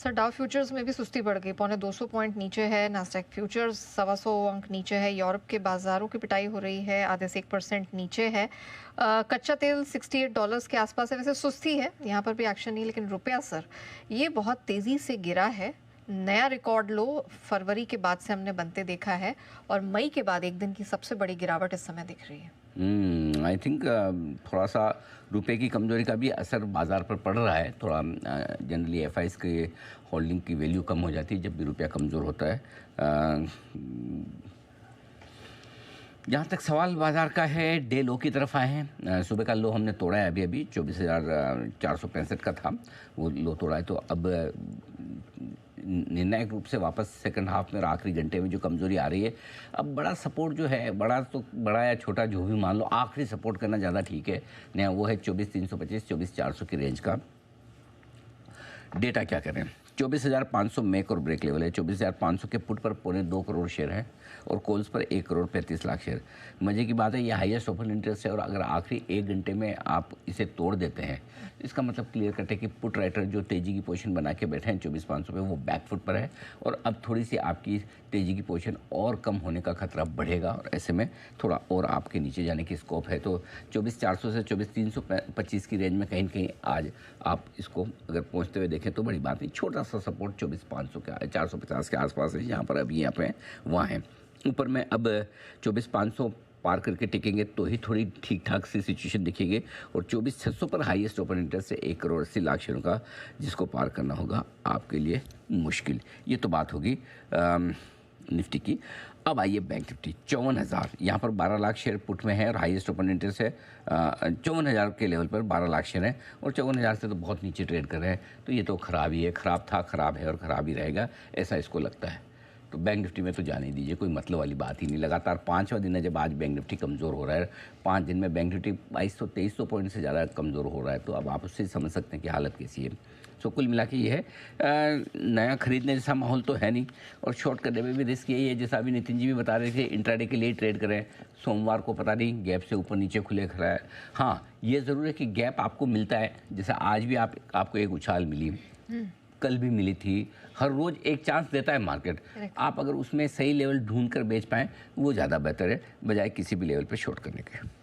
Sir Dow futures में भी सुस्ती बढ़ गई, पौने 200 पॉइंट नीचे है। नास्डैक फ्यूचर्स 125 अंक नीचे है। यूरोप के बाजारों की पिटाई हो रही है, आधे से 1% नीचे है। कच्चा तेल $68 के आसपास है। वैसे सुस्ती है, यहाँ पर भी एक्शन नहीं, लेकिन रुपया सर ये बहुत तेज़ी से गिरा है। नया रिकॉर्ड लो फरवरी के बाद से हमने बनते देखा है, और मई के बाद एक दिन की सबसे बड़ी गिरावट इस समय दिख रही है। आई थिंक थोड़ा सा रुपए की कमज़ोरी का भी असर बाज़ार पर पड़ रहा है। थोड़ा जनरली एफआईज के होल्डिंग की वैल्यू कम हो जाती है जब भी रुपया कमज़ोर होता है। जहाँ तक सवाल बाज़ार का है, डे लो की तरफ आए हैं। सुबह का लो हमने तोड़ा है, अभी 24,465 का था, वो लो तोड़ा है। तो अब निर्णायक रूप से वापस सेकंड हाफ में और आखिरी घंटे में जो कमज़ोरी आ रही है, अब बड़ा सपोर्ट जो है, बड़ा या छोटा जो भी मान लो, आखिरी सपोर्ट करना ज़्यादा ठीक है। नया वो है 24,325 24,400 की रेंज का। डेटा क्या करें, 24,500 मेक और ब्रेक लेवल है। 24,500 के पुट पर 2.25 करोड़ शेयर है और कॉल्स पर 1,35,00,000 शेयर। मज़े की बात है, ये हाईएस्ट ओपन इंटरेस्ट है, और अगर आखिरी एक घंटे में आप इसे तोड़ देते हैं, इसका मतलब क्लियर कट है कि पुट राइटर जो तेज़ी की पोजीशन बना के बैठे हैं 24,500 पे, वो बैकफुट पर है, और अब थोड़ी सी आपकी तेज़ी की पोजीशन और कम होने का खतरा बढ़ेगा, और ऐसे में थोड़ा और आपके नीचे जाने की स्कोप है। तो 24,400 से 24,325 की रेंज में कहीं न कहीं आज आप इसको अगर पहुँचते हुए देखें तो बड़ी बात नहीं। छोटा सा सपोर्ट 24,500 का 450 के आसपास है, जहाँ पर अभी यहाँ पे वहाँ है। ऊपर में अब 24,500 पार करके टिकेंगे तो ही थोड़ी ठीक ठाक सी सिचुएशन दिखेगी, और 24,600 पर हाईएस्ट ओपन इंटरेस्ट है 1,80,00,000 शेयरों का, जिसको पार करना होगा आपके लिए मुश्किल। ये तो बात होगी निफ्टी की। अब आइए बैंक निफ्टी 54,000, यहाँ पर 12,00,000 शेयर पुट में है और हाईएस्ट ओपन इंटरेस्ट है 54,000 के लेवल पर 12,00,000 शेयर है, और 54,000 से तो बहुत नीचे ट्रेड कर रहे हैं। तो ये तो ख़राब ही है, ख़राब था, ख़राब है और ख़राब ही रहेगा, ऐसा इसको लगता है। तो बैंक निफ्टी में तो जाने दीजिए, कोई मतलब वाली बात ही नहीं। लगातार 5वां दिन है जब आज बैंक निफ्टी कमज़ोर हो रहा है। 5 दिन में बैंक निफ्टी 2200-2300 पॉइंट से ज़्यादा कमज़ोर हो रहा है, तो अब आप उससे समझ सकते हैं कि हालत कैसी है। सो कुल मिला के ये है, नया खरीदने जैसा माहौल तो है नहीं, और शॉर्ट करने में भी रिस्क यही है, जैसा अभी नितिन जी भी बता रहे थे, इंट्राडे के लिए ट्रेड करें। सोमवार को पता नहीं गैप से ऊपर नीचे खुले खड़ा है। हाँ, ये ज़रूर है कि गैप आपको मिलता है, जैसा आज भी आपको एक उछाल मिली, कल भी मिली थी। हर रोज़ एक चांस देता है मार्केट, आप अगर उसमें सही लेवल ढूंढ कर बेच पाएँ वो ज़्यादा बेहतर है, बजाय किसी भी लेवल पे शॉर्ट करने के।